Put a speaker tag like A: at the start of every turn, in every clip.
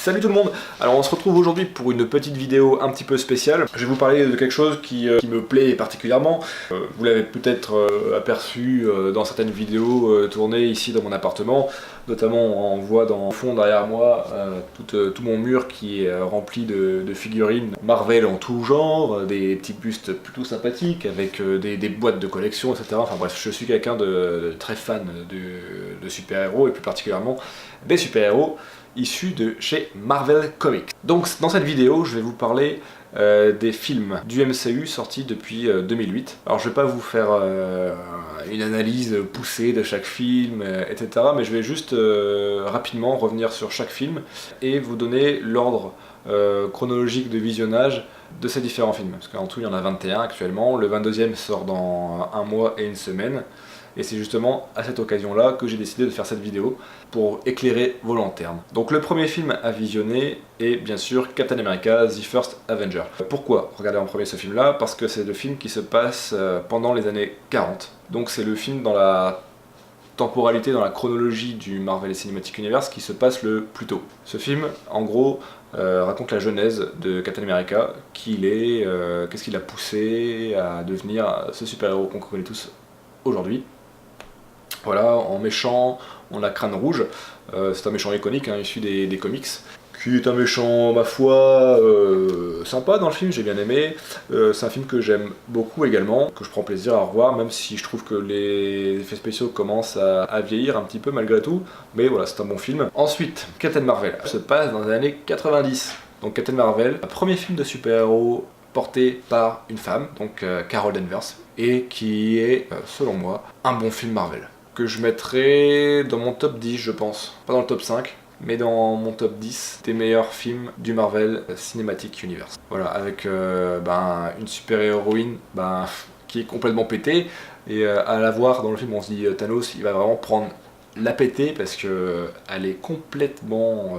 A: Salut tout le monde. Alors on se retrouve aujourd'hui pour une petite vidéo un petit peu spéciale. Je vais vous parler de quelque chose qui me plaît particulièrement. Vous l'avez peut-être aperçu dans certaines vidéos tournées ici dans mon appartement. Notamment on voit dans le fond derrière moi tout mon mur qui est rempli de figurines Marvel en tout genre, des petits bustes plutôt sympathiques avec des boîtes de collection, etc. Enfin bref, je suis quelqu'un de très fan de super-héros et plus particulièrement des super-héros issus de chez Marvel Comics. Donc dans cette vidéo, je vais vous parler des films du MCU sortis depuis 2008. Alors je vais pas vous faire une analyse poussée de chaque film, etc. Mais je vais juste rapidement revenir sur chaque film et vous donner l'ordre chronologique de visionnage de ces différents films. Parce qu'en tout il y en a 21 actuellement, le 22e sort dans un mois et une semaine. Et c'est justement à cette occasion-là que j'ai décidé de faire cette vidéo pour éclairer vos lanternes. Donc le premier film à visionner est bien sûr Captain America The First Avenger. Pourquoi regarder en premier ce film-là? Parce que c'est le film qui se passe pendant les années 40. Donc c'est le film dans la temporalité, dans la chronologie du Marvel Cinematic Universe qui se passe le plus tôt. Ce film, en gros, raconte la genèse de Captain America, qui il est, qu'est-ce qui l'a poussé à devenir ce super-héros qu'on connaît tous aujourd'hui. Voilà, en méchant, on a Crâne Rouge, c'est un méchant iconique, hein, issu des comics, qui est un méchant, ma foi, sympa dans le film, j'ai bien aimé. C'est un film que j'aime beaucoup également, que je prends plaisir à revoir, même si je trouve que les effets spéciaux commencent à vieillir un petit peu malgré tout, mais voilà, c'est un bon film. Ensuite, Captain Marvel se passe dans les années 90. Donc Captain Marvel, un premier film de super-héros porté par une femme, donc Carol Danvers, et qui est, selon moi, un bon film Marvel, que je mettrais dans mon top 10 je pense, pas dans le top 5, mais dans mon top 10 des meilleurs films du Marvel Cinematic Universe. Voilà, avec une super-héroïne qui est complètement pétée, et à la voir dans le film on se dit Thanos il va vraiment prendre la pétée parce que elle est complètement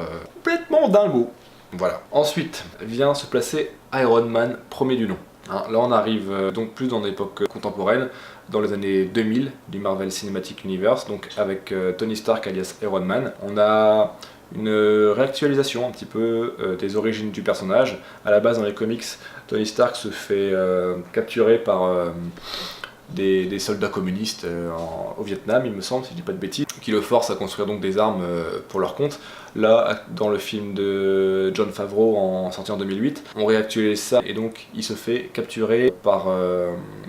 A: dingo. Voilà. Ensuite vient se placer Iron Man, premier du nom. Hein, là on arrive donc plus dans l'époque contemporaine, dans les années 2000 du Marvel Cinematic Universe, donc avec Tony Stark alias Iron Man. On a une réactualisation un petit peu des origines du personnage. À la base dans les comics, Tony Stark se fait capturer par des soldats communistes au Vietnam, il me semble, si je dis pas de bêtises, qui le forcent à construire donc des armes pour leur compte. Là, dans le film de Jon Favreau sorti en 2008, on réactualise ça et donc il se fait capturer par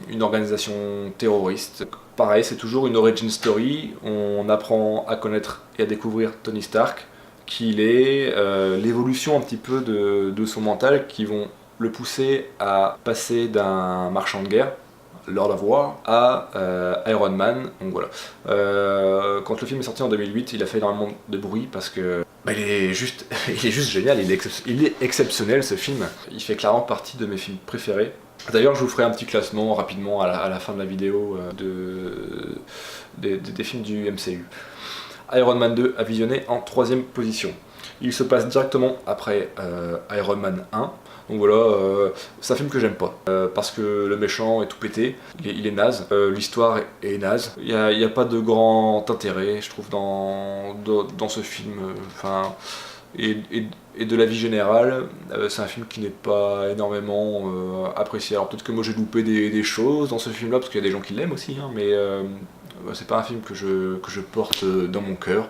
A: une organisation terroriste. Pareil, c'est toujours une origin story, on apprend à connaître et à découvrir Tony Stark, qui il est, l'évolution un petit peu de son mental qui vont le pousser à passer d'un marchand de guerre, Lord of War, à Iron Man. Donc voilà. Quand le film est sorti en 2008, il a fait énormément de bruit parce que il est juste génial, il est exceptionnel ce film. Il fait clairement partie de mes films préférés. D'ailleurs, je vous ferai un petit classement rapidement à la fin de la vidéo des films du MCU. Iron Man 2 a visionné en 3ème position. Il se passe directement après Iron Man 1. Donc voilà, c'est un film que j'aime pas, parce que le méchant est tout pété, il est naze, l'histoire est naze, il n'y a pas de grand intérêt, je trouve, dans ce film, et de la vie générale, c'est un film qui n'est pas énormément apprécié. Alors peut-être que moi j'ai loupé des choses dans ce film-là, parce qu'il y a des gens qui l'aiment aussi, hein, mais c'est pas un film que je porte dans mon cœur,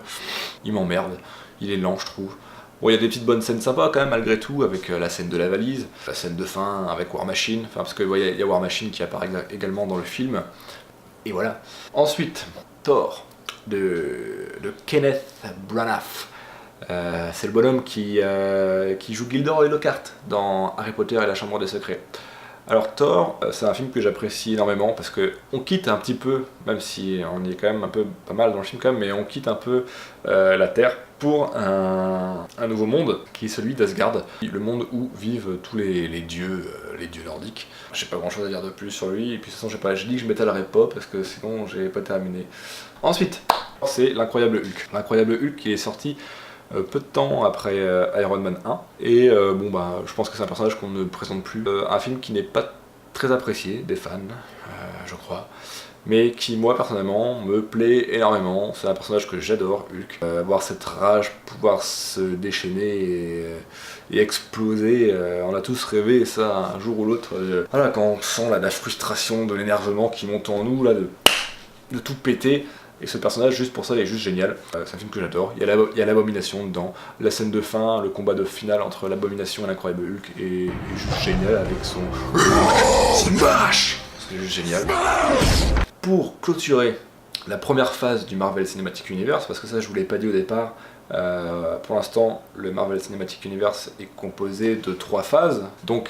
A: il m'emmerde, il est lent je trouve. Bon, il y a des petites bonnes scènes sympas quand même malgré tout, avec la scène de la valise, la scène de fin avec War Machine, parce que il y a War Machine qui apparaît également dans le film, et voilà. Ensuite, Thor, de Kenneth Branagh. C'est le bonhomme qui joue Gilderoy Lockhart dans Harry Potter et la Chambre des Secrets. Alors Thor, c'est un film que j'apprécie énormément parce que on quitte un petit peu, même si on y est quand même un peu pas mal dans le film quand même, mais on quitte un peu la Terre pour un nouveau monde qui est celui d'Asgard, le monde où vivent tous les dieux nordiques. J'ai pas grand chose à dire de plus sur lui, et puis de toute façon j'ai dit que je m'étalerais pas parce que sinon j'ai pas terminé. Ensuite, c'est l'Incroyable Hulk. L'Incroyable Hulk qui est sorti peu de temps après Iron Man 1, et je pense que c'est un personnage qu'on ne présente plus. Un film qui n'est pas très apprécié des fans, je crois, mais qui moi personnellement me plaît énormément. C'est un personnage que j'adore, Hulk. Avoir cette rage, pouvoir se déchaîner et exploser, on a tous rêvé ça un jour ou l'autre. Voilà, quand on sent la frustration, de l'énervement qui monte en nous, là, de tout péter. Et ce personnage, juste pour ça, il est juste génial. C'est un film que j'adore. Il y a l'Abomination dedans. La scène de fin, le combat de finale entre l'Abomination et l'incroyable Hulk est juste génial avec son Smash. C'est juste génial. Pour clôturer la première phase du Marvel Cinematic Universe, parce que ça je vous l'ai pas dit au départ, pour l'instant le Marvel Cinematic Universe est composé de 3 phases. Donc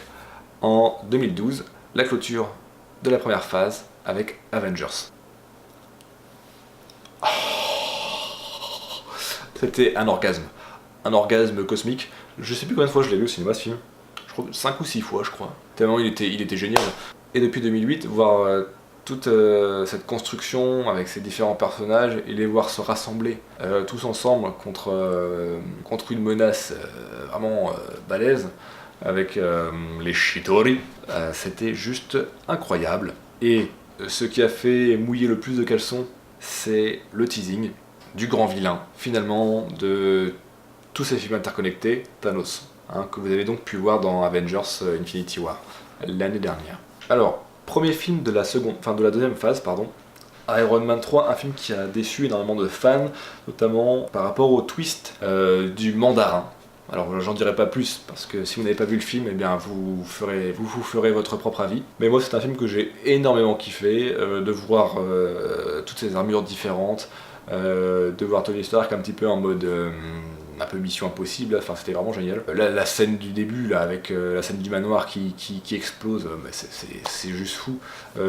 A: en 2012, la clôture de la première phase avec Avengers. C'était un orgasme cosmique. Je sais plus combien de fois je l'ai vu au cinéma ce film. Je crois 5 ou 6 fois je crois. Tellement il était génial. Et depuis 2008, voir toute cette construction avec ces différents personnages et les voir se rassembler tous ensemble contre une menace vraiment balèze avec les Chitauri, c'était juste incroyable. Et ce qui a fait mouiller le plus de caleçons, c'est le teasing du grand vilain, finalement, de tous ces films interconnectés, Thanos, que vous avez donc pu voir dans Avengers Infinity War l'année dernière. Alors, premier film de la deuxième phase, pardon, Iron Man 3, un film qui a déçu énormément de fans, notamment par rapport au twist du mandarin. Alors j'en dirai pas plus, parce que si vous n'avez pas vu le film, eh bien vous ferez votre propre avis. Mais moi c'est un film que j'ai énormément kiffé, de voir toutes ces armures différentes, de voir Tony Stark un petit peu en mode un peu mission impossible, enfin c'était vraiment génial. La scène du début là, avec la scène du manoir qui explose, c'est juste fou.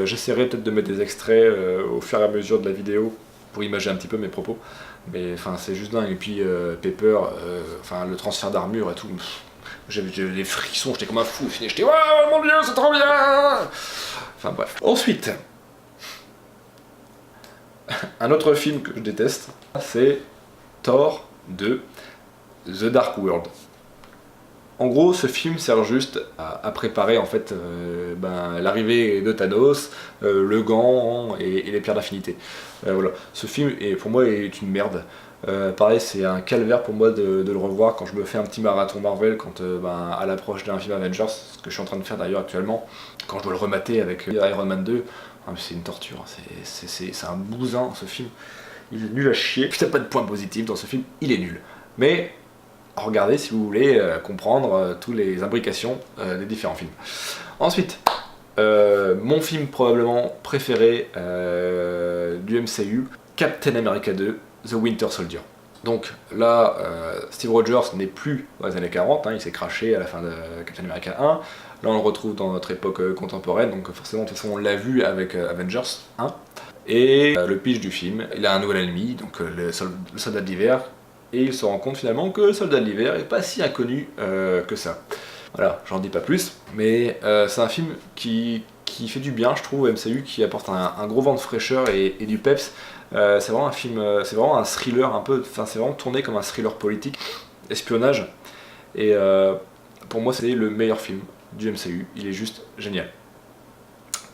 A: J'essaierai peut-être de mettre des extraits au fur et à mesure de la vidéo pour imaginer un petit peu mes propos, mais enfin c'est juste dingue. Et puis Pepper, enfin le transfert d'armure et tout, j'avais des frissons, j'étais comme un fou, au final j'étais oh mon dieu c'est trop bien. Enfin bref. Ensuite, un autre film que je déteste, c'est Thor 2, The Dark World. En gros, ce film sert juste à préparer en fait l'arrivée de Thanos, le gant et les pierres d'infinité. Voilà. Ce film pour moi est une merde. Pareil, c'est un calvaire pour moi de le revoir quand je me fais un petit marathon Marvel, quand à l'approche d'un film Avengers, ce que je suis en train de faire d'ailleurs actuellement, quand je dois le remater avec Iron Man 2, c'est une torture, c'est un bousin ce film. Il est nul à chier. Putain, pas de point positif dans ce film, il est nul. Mais regardez si vous voulez comprendre toutes les imbrications des différents films. Ensuite, mon film probablement préféré du MCU, Captain America 2, The Winter Soldier. Donc là, Steve Rogers n'est plus dans les années 40, il s'est craché à la fin de Captain America 1. Là on le retrouve dans notre époque contemporaine, donc forcément de toute façon on l'a vu avec Avengers 1. Et le pitch du film, il a un nouvel ennemi, donc le soldat de l'hiver, et il se rend compte finalement que le soldat de l'hiver est pas si inconnu que ça. Voilà, j'en dis pas plus, mais c'est un film qui fait du bien, je trouve, au MCU, qui apporte un gros vent de fraîcheur et du peps. C'est vraiment un film, c'est vraiment un thriller un peu, enfin c'est vraiment tourné comme un thriller politique, espionnage, et pour moi c'est le meilleur film du MCU, il est juste génial.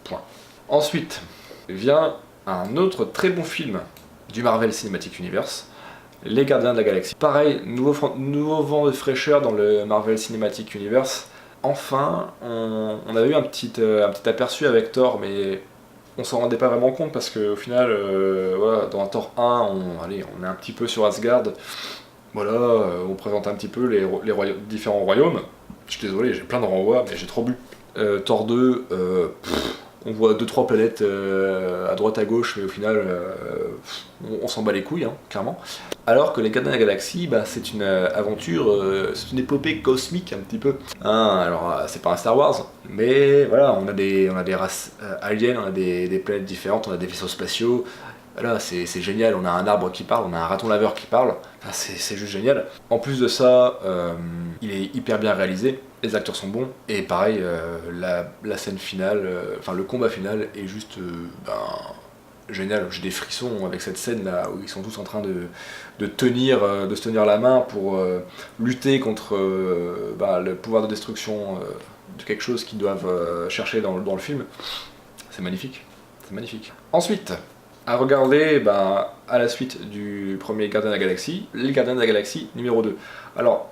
A: Point. Ensuite vient un autre très bon film du Marvel Cinematic Universe, Les Gardiens de la Galaxie. Pareil, nouveau vent de fraîcheur dans le Marvel Cinematic Universe. Enfin, on avait eu un petit aperçu avec Thor, mais on s'en rendait pas vraiment compte parce qu'au final, voilà, dans Thor 1, on est un petit peu sur Asgard. Voilà, on présente un petit peu les différents royaumes. Je suis désolé, j'ai plein de renvois, mais j'ai trop bu. Thor 2, on voit 2-3 planètes à droite à gauche, mais au final, on s'en bat les couilles, clairement. Alors que les Gardiens de la Galaxie, c'est une aventure, c'est une épopée cosmique un petit peu. Alors, c'est pas un Star Wars, mais voilà, on a des races aliens, on a des planètes différentes, on a des vaisseaux spatiaux. Voilà, c'est génial, on a un arbre qui parle, on a un raton laveur qui parle, c'est juste génial. En plus de ça, il est hyper bien réalisé, les acteurs sont bons, et pareil, la scène finale, le combat final est juste génial. J'ai des frissons avec cette scène là où ils sont tous en train de se tenir la main pour lutter contre le pouvoir de destruction de quelque chose qu'ils doivent chercher dans le film. C'est magnifique. C'est magnifique. Ensuite, à regarder à la suite du premier Gardien de la Galaxie, Les Gardiens de la Galaxie numéro 2. Alors,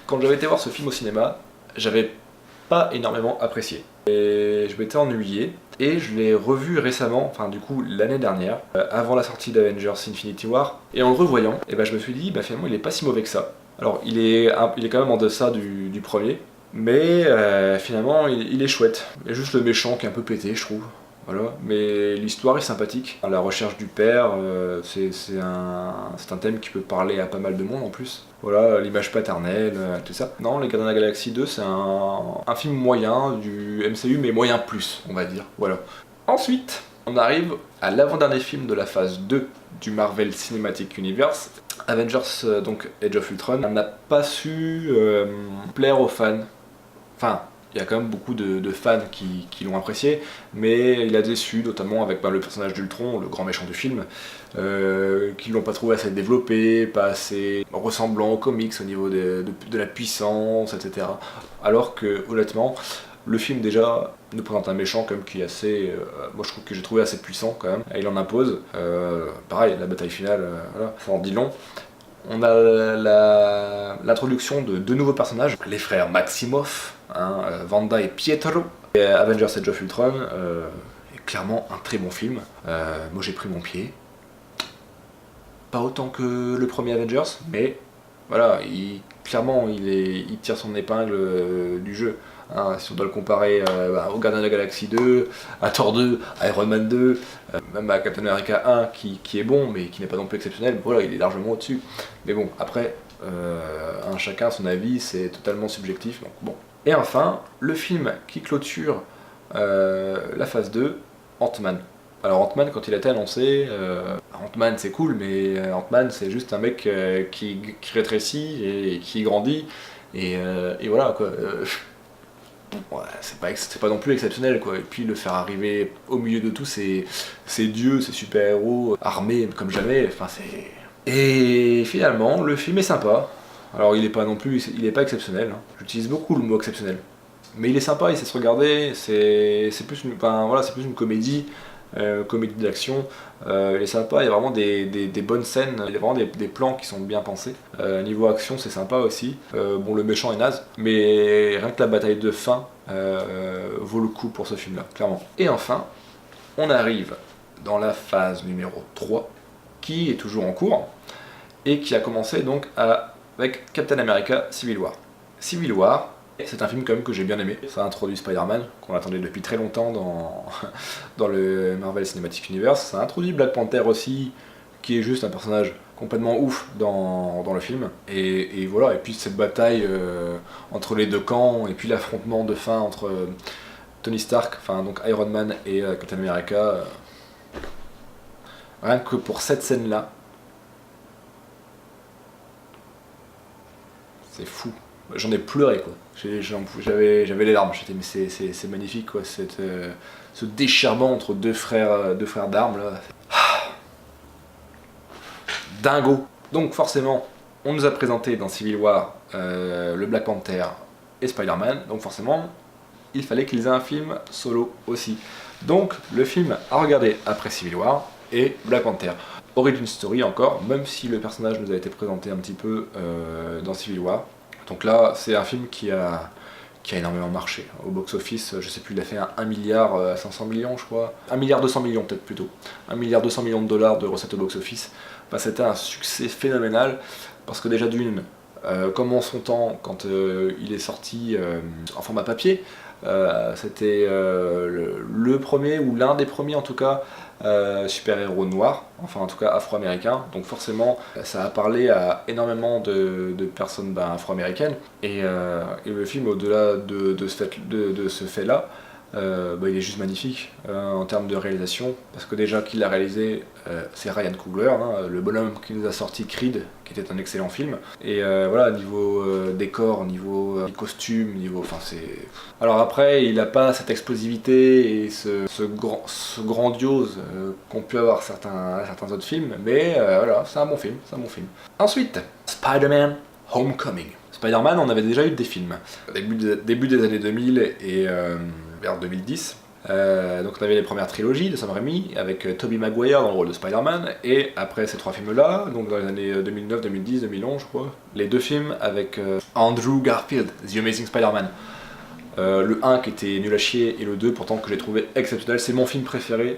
A: quand j'avais été voir ce film au cinéma, j'avais pas énormément apprécié. Et je m'étais ennuyé, et je l'ai revu récemment, enfin du coup l'année dernière, avant la sortie d'Avengers Infinity War, et en le revoyant, je me suis dit, finalement il est pas si mauvais que ça. Alors il est quand même en deçà du premier, mais finalement il est chouette. Il y a juste le méchant qui est un peu pété, je trouve. Voilà. Mais l'histoire est sympathique. La recherche du père, c'est un thème qui peut parler à pas mal de monde en plus. Voilà, l'image paternelle, tout ça. Non, Les Gardiens de la Galaxie 2, c'est un film moyen du MCU, mais moyen plus, on va dire. Voilà. Ensuite, on arrive à l'avant-dernier film de la phase 2 du Marvel Cinematic Universe. Avengers, donc Age of Ultron, n'a pas su plaire aux fans. Enfin, il y a quand même beaucoup de fans qui l'ont apprécié, mais il a déçu, notamment avec le personnage d'Ultron, le grand méchant du film, qui l'ont pas trouvé assez développé, pas assez ressemblant aux comics au niveau de la puissance, etc. Alors que, honnêtement, le film déjà nous présente un méchant comme qui est assez, moi je trouve que j'ai trouvé assez puissant quand même, et il en impose. Pareil, la bataille finale, voilà, ça en dit long. On a l'introduction de deux nouveaux personnages, les frères Maximoff, Wanda et Pietro. Et Avengers Age of Ultron est clairement un très bon film. Moi j'ai pris mon pied. Pas autant que le premier Avengers, mais voilà, clairement il tire son épingle du jeu. Si on doit le comparer au Gardien de la Galaxie 2, à Thor 2, à Iron Man 2, même à Captain America 1 qui est bon mais qui n'est pas non plus exceptionnel, voilà, il est largement au-dessus. Mais bon, après, chacun son avis, c'est totalement subjectif, donc bon. Et enfin, le film qui clôture la phase 2, Ant-Man. Alors Ant-Man, quand il a été annoncé, Ant-Man c'est cool, mais Ant-Man c'est juste un mec qui rétrécit et qui grandit, et voilà quoi. Ouais, c'est pas non plus exceptionnel quoi. Et puis le faire arriver au milieu de tout ces dieux, ces super-héros armés comme jamais, enfin c'est... Et finalement, le film est sympa. Alors il est pas non plus, il est pas exceptionnel, hein. J'utilise beaucoup le mot exceptionnel. Mais il est sympa, il sait se regarder, c'est plus une comédie. Comédie d'action, il est sympa, il y a vraiment des bonnes scènes, il y a vraiment des plans qui sont bien pensés. Niveau action, c'est sympa aussi. Bon, le méchant est naze, mais rien que la bataille de fin vaut le coup pour ce film-là, clairement. Et enfin, on arrive dans la phase numéro 3, qui est toujours en cours, et qui a commencé donc avec Captain America Civil War. Civil War, c'est un film quand même que j'ai bien aimé. Ça introduit Spider-Man, qu'on attendait depuis très longtemps dans le Marvel Cinematic Universe. Ça introduit Black Panther aussi, qui est juste un personnage complètement ouf dans le film. Et voilà, et puis cette bataille entre les deux camps, et puis l'affrontement de fin entre Tony Stark, enfin donc Iron Man et Captain America. Rien que pour cette scène-là, c'est fou. J'en ai pleuré quoi. J'avais les larmes. J'étais mais c'est magnifique quoi. Ce déchirement entre deux frères d'armes là. Dingo. Donc forcément, on nous a présenté dans Civil War le Black Panther et Spider-Man. Donc forcément, il fallait qu'ils aient un film solo aussi. Donc le film à regarder après Civil War est Black Panther. Origin Story encore, même si le personnage nous a été présenté un petit peu dans Civil War. Donc là, c'est un film qui a énormément marché. Au box-office, je sais plus, il a fait 1 milliard 500 millions, je crois. 1 milliard 200 millions peut-être plutôt. 1 milliard 200 millions de dollars de recettes au box-office. C'était un succès phénoménal, parce que déjà d'une, comme en son temps, quand il est sorti en format papier, c'était le premier, ou l'un des premiers en tout cas, super-héros noirs, enfin en tout cas afro-américains, donc forcément ça a parlé à énormément de personnes afro-américaines, et le film au-delà de ce fait-là, il est juste magnifique en termes de réalisation, parce que déjà qui l'a réalisé, c'est Ryan Coogler, le bonhomme qui nous a sorti Creed, qui était un excellent film, et voilà, niveau décor, niveau costume, enfin c'est... Alors après, il n'a pas cette explosivité et ce grandiose qu'ont pu avoir certains autres films, mais voilà, c'est un bon film, Ensuite, Spider-Man Homecoming. Spider-Man, on avait déjà eu des films, début des années 2000 et vers 2010. Donc on avait les premières trilogies de Sam Raimi avec Tobey Maguire dans le rôle de Spider-Man, et après ces 3 films-là, donc dans les années 2009, 2010, 2011 je crois, les 2 films avec Andrew Garfield, The Amazing Spider-Man. Le 1 qui était nul à chier et le 2 pourtant que j'ai trouvé exceptionnel. C'est mon film préféré,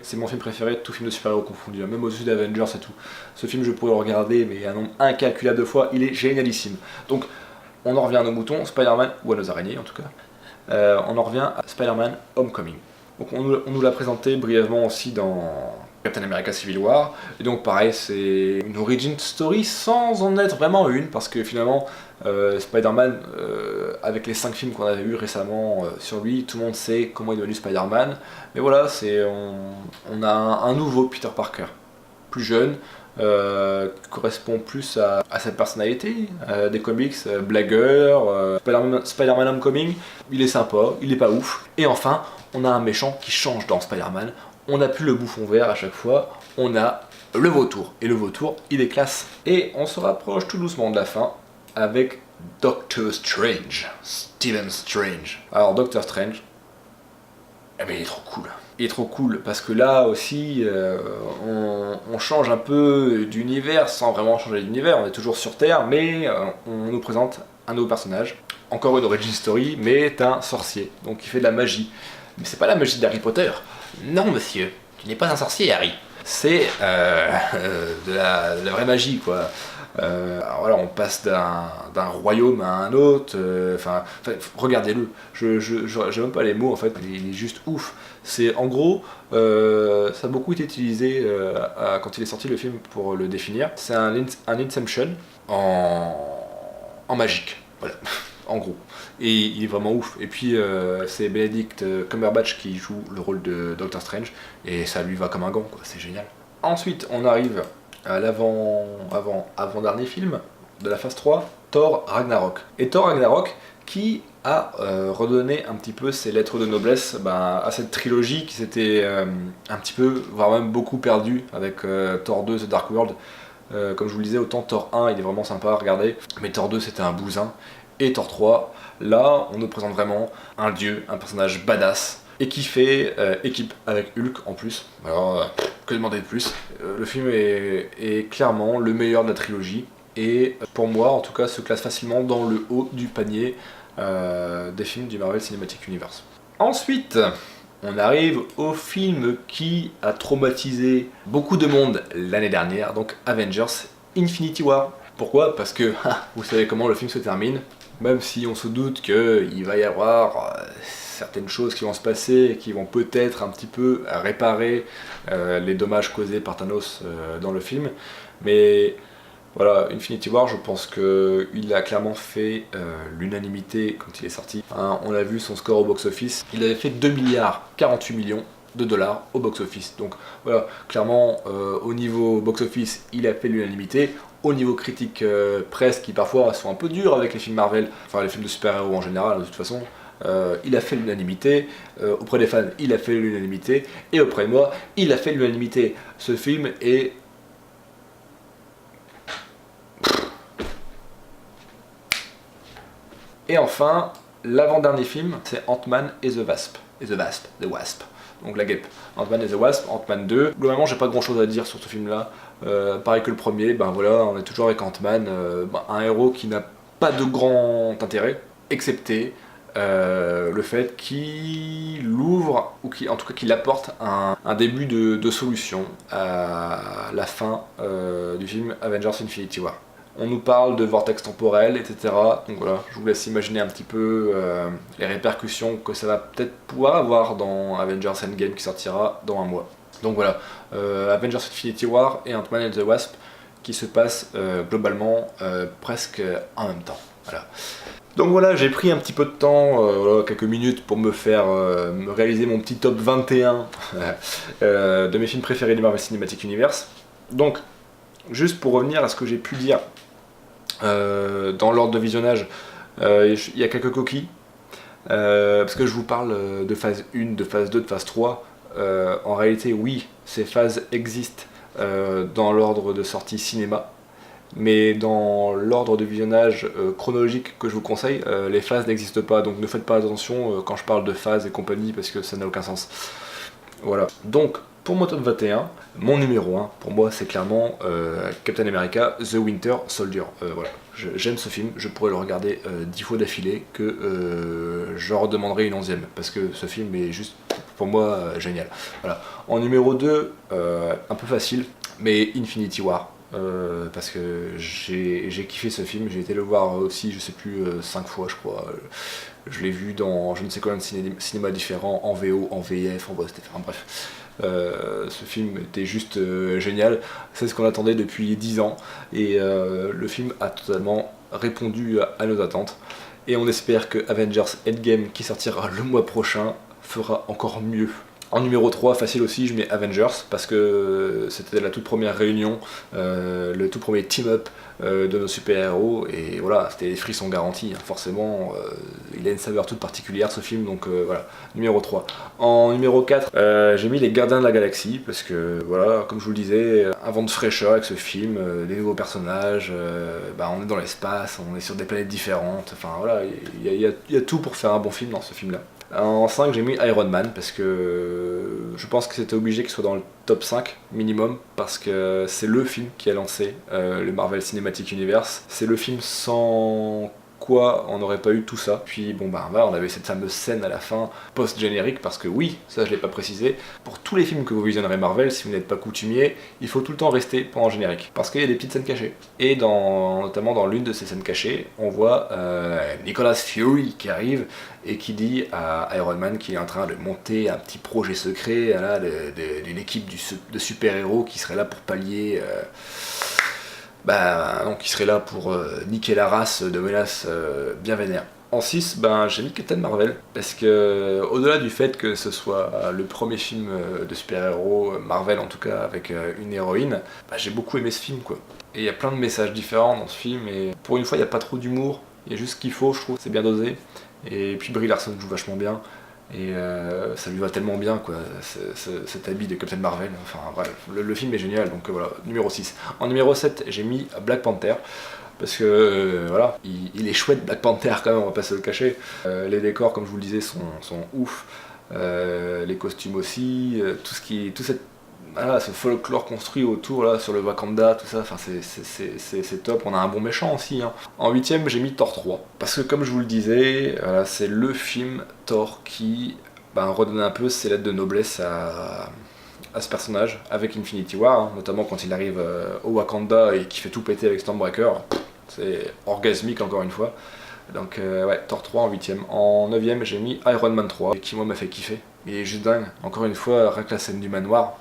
A: tout film de super-héros confondu, même au-dessus d'Avengers et tout. Ce film je pourrais le regarder mais un nombre incalculable de fois, il est génialissime. Donc on en revient à nos moutons, Spider-Man, ou à nos araignées en tout cas. On en revient à Spider-Man Homecoming. Donc on nous l'a présenté brièvement aussi dans Captain America Civil War, et donc pareil c'est une origin story sans en être vraiment une, parce que finalement Spider-Man, avec les 5 films qu'on avait eu récemment sur lui, tout le monde sait comment il est devenu Spider-Man, mais voilà, on a un nouveau Peter Parker, plus jeune, qui correspond plus à sa personnalité, des comics, blagueur, Spider-Man Homecoming, il est sympa, il est pas ouf, et enfin on a un méchant qui change dans Spider-Man, on n'a plus le bouffon vert à chaque fois, on a le vautour, et le vautour il est classe. Et on se rapproche tout doucement de la fin avec Doctor Strange, Stephen Strange. Alors Doctor Strange, eh ben, il est trop cool. Il est trop cool parce que là aussi on change un peu d'univers sans vraiment changer d'univers, on est toujours sur Terre mais on nous présente un nouveau personnage, encore une origin story, mais est un sorcier, donc il fait de la magie. Mais c'est pas la magie d'Harry Potter. Non monsieur, tu n'es pas un sorcier Harry. C'est de la vraie magie quoi. Alors voilà, on passe d'un royaume à un autre, enfin regardez-le, j'ai même pas les mots en fait, il est juste ouf. C'est en gros, ça a beaucoup été utilisé quand il est sorti le film pour le définir, c'est un Inception en magique, voilà, en gros. Et il est vraiment ouf. Et puis c'est Benedict Cumberbatch qui joue le rôle de Doctor Strange, et ça lui va comme un gant, quoi, c'est génial. Ensuite, on arrive à l'avant-dernier film de la phase 3, Thor Ragnarok. Et Thor Ragnarok qui a redonné un petit peu ses lettres de noblesse à cette trilogie qui s'était un petit peu, voire même beaucoup perdue avec Thor 2 The Dark World. Comme je vous le disais, autant Thor 1 il est vraiment sympa à regarder, mais Thor 2 c'était un bousin. Et Thor 3, là on nous présente vraiment un dieu, un personnage badass, et qui fait équipe avec Hulk en plus. Alors, que demander de plus. Le film est clairement le meilleur de la trilogie, et pour moi en tout cas se classe facilement dans le haut du panier des films du Marvel Cinematic Universe. Ensuite, on arrive au film qui a traumatisé beaucoup de monde l'année dernière, donc Avengers Infinity War. Pourquoi ? Parce que vous savez comment le film se termine, même si on se doute qu'il va y avoir certaines choses qui vont se passer et qui vont peut-être un petit peu réparer les dommages causés par Thanos dans le film. Mais voilà, Infinity War, je pense qu'il a clairement fait l'unanimité quand il est sorti. Hein, on a vu son score au box-office, il avait fait 2 milliards 48 millions de dollars au box-office. Donc voilà, clairement au niveau box-office, il a fait l'unanimité. Au niveau critique presse, qui parfois sont un peu durs avec les films Marvel, enfin les films de super-héros en général de toute façon, il a fait l'unanimité, auprès des fans il a fait l'unanimité, et auprès de moi il a fait l'unanimité. Ce film est... Et enfin, l'avant-dernier film, c'est Ant-Man et the Wasp. The Wasp. Donc la guêpe. Ant-Man et the Wasp, Ant-Man 2. Globalement, j'ai pas grand chose à dire sur ce film-là. Pareil que le premier, voilà, on est toujours avec Ant-Man, un héros qui n'a pas de grand intérêt, excepté le fait qu'il ouvre, ou en tout cas qu'il apporte un début de solution à la fin du film Avengers Infinity War. On nous parle de vortex temporel, etc. Donc voilà, je vous laisse imaginer un petit peu les répercussions que ça va peut-être pouvoir avoir dans Avengers Endgame qui sortira dans un mois. Donc voilà, Avengers Infinity War et Ant-Man and the Wasp qui se passent globalement presque en même temps. Voilà. Donc voilà, j'ai pris un petit peu de temps, voilà, quelques minutes pour me réaliser mon petit top 21 de mes films préférés du Marvel Cinematic Universe. Donc, juste pour revenir à ce que j'ai pu dire dans l'ordre de visionnage, il y a quelques coquilles, parce que je vous parle de phase 1, de phase 2, de phase 3. En réalité, oui, ces phases existent dans l'ordre de sortie cinéma, mais dans l'ordre de visionnage chronologique que je vous conseille, les phases n'existent pas, donc ne faites pas attention quand je parle de phases et compagnie, parce que ça n'a aucun sens. Voilà, donc pour mon top 21, mon numéro 1, pour moi c'est clairement Captain America The Winter Soldier. Voilà, j'aime ce film, je pourrais le regarder 10 fois d'affilée, que j'en redemanderai une 11e, parce que ce film est juste, pour moi, génial. Voilà. En numéro 2, un peu facile, mais Infinity War. Parce que j'ai kiffé ce film, j'ai été le voir aussi, je sais plus, 5 fois je crois. Je l'ai vu dans je ne sais combien de cinémas différents, en VO, en VF, en bref. Ce film était juste génial, c'est ce qu'on attendait depuis 10 ans, et le film a totalement répondu à nos attentes. Et on espère que Avengers Endgame, qui sortira le mois prochain, fera encore mieux. En numéro 3, facile aussi, je mets Avengers, parce que c'était la toute première réunion, le tout premier team-up de nos super-héros, et voilà, c'était des frissons garantis, hein. Forcément, il a une saveur toute particulière ce film, donc voilà, numéro 3. En numéro 4, j'ai mis les Gardiens de la Galaxie, parce que voilà, comme je vous le disais, un vent de fraîcheur avec ce film, des nouveaux personnages, on est dans l'espace, on est sur des planètes différentes, enfin voilà, il y a tout pour faire un bon film dans ce film-là. En 5, j'ai mis Iron Man, parce que je pense que c'était obligé qu'il soit dans le top 5 minimum, parce que c'est le film qui a lancé le Marvel Cinematic Universe. C'est le film sans quoi on n'aurait pas eu tout ça. Puis bon là, on avait cette fameuse scène à la fin post-générique, parce que oui, ça je l'ai pas précisé, pour tous les films que vous visionnerez Marvel, si vous n'êtes pas coutumier, il faut tout le temps rester pendant le générique, parce qu'il y a des petites scènes cachées. Et notamment dans l'une de ces scènes cachées, on voit Nicolas Fury qui arrive et qui dit à Iron Man qu'il est en train de monter un petit projet secret d'une équipe de super-héros qui serait là pour pallier qui serait là pour niquer la race de menaces bien vénères. En 6, j'ai mis Captain Marvel, parce que au-delà du fait que ce soit le premier film de super-héros, Marvel en tout cas, avec une héroïne, j'ai beaucoup aimé ce film, quoi. Et il y a plein de messages différents dans ce film, et pour une fois il n'y a pas trop d'humour, il y a juste ce qu'il faut, je trouve, c'est bien dosé. Et puis Brie Larson joue vachement bien, et ça lui va tellement bien, quoi, cet habit de Captain Marvel. Enfin bref, le film est génial, donc voilà, numéro 6. En numéro 7, j'ai mis Black Panther, parce que voilà, il est chouette Black Panther quand même, on va pas se le cacher. Les décors, comme je vous le disais, sont ouf, les costumes aussi, ce folklore construit autour là sur le Wakanda, tout ça, enfin c'est top. On a un bon méchant aussi, hein. En 8ème, j'ai mis Thor 3, parce que comme je vous le disais, c'est le film Thor qui redonne un peu ses lettres de noblesse à ce personnage avec Infinity War, hein, notamment quand il arrive au Wakanda et qui fait tout péter avec Stormbreaker. C'est orgasmique encore une fois. Donc ouais, Thor 3 en 8ème. En 9ème, j'ai mis Iron Man 3, qui moi m'a fait kiffer. Il est juste dingue, encore une fois, rien que la scène du manoir.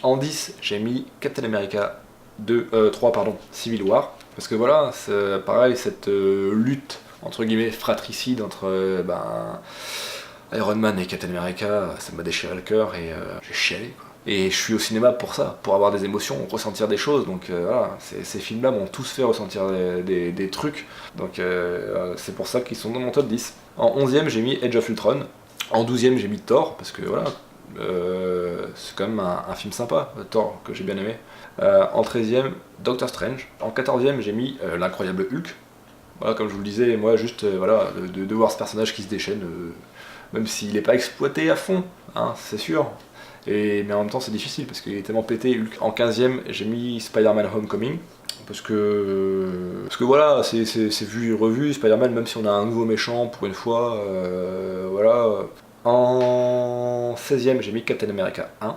A: En 10, j'ai mis Captain America 3, Civil War, parce que voilà, c'est pareil, cette lutte entre guillemets fratricide entre Iron Man et Captain America, ça m'a déchiré le cœur, et j'ai chialé, quoi. Et je suis au cinéma pour ça, pour avoir des émotions, ressentir des choses, donc voilà, ces films-là m'ont tous fait ressentir des trucs, donc c'est pour ça qu'ils sont dans mon top 10. En 11ème, j'ai mis Age of Ultron. En 12ème, j'ai mis Thor, parce que voilà, c'est quand même un film sympa, Thor, que j'ai bien aimé. En 13ème, Doctor Strange. En 14ème, j'ai mis l'incroyable Hulk. Voilà, comme je vous le disais, moi juste de voir ce personnage qui se déchaîne, même s'il n'est pas exploité à fond, hein, c'est sûr. Mais en même temps c'est difficile parce qu'il est tellement pété, Hulk. En 15ème, j'ai mis Spider-Man Homecoming. Parce que voilà, c'est vu et revu, Spider-Man, même si on a un nouveau méchant pour une fois, voilà. En 16ème, j'ai mis Captain America 1.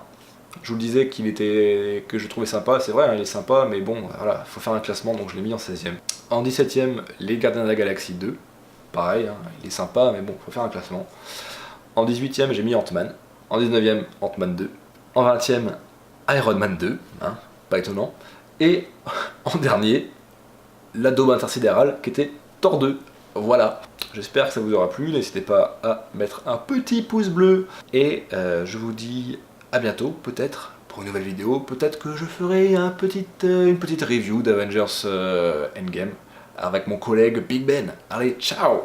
A: Je vous le disais que je trouvais sympa, c'est vrai, hein, il est sympa, mais bon, voilà, faut faire un classement, donc je l'ai mis en 16ème. En 17ème, Les Gardiens de la Galaxie 2. Pareil, hein, il est sympa, mais bon, faut faire un classement. En 18ème, j'ai mis Ant-Man. En 19ème, Ant-Man 2. En 20ème, Iron Man 2, hein, pas étonnant. Et en dernier, la daube intersidérale qui était Thor 2. Voilà, j'espère que ça vous aura plu, n'hésitez pas à mettre un petit pouce bleu. Et je vous dis à bientôt, peut-être, pour une nouvelle vidéo. Peut-être que je ferai une petite review d'Avengers Endgame avec mon collègue Big Ben. Allez, ciao!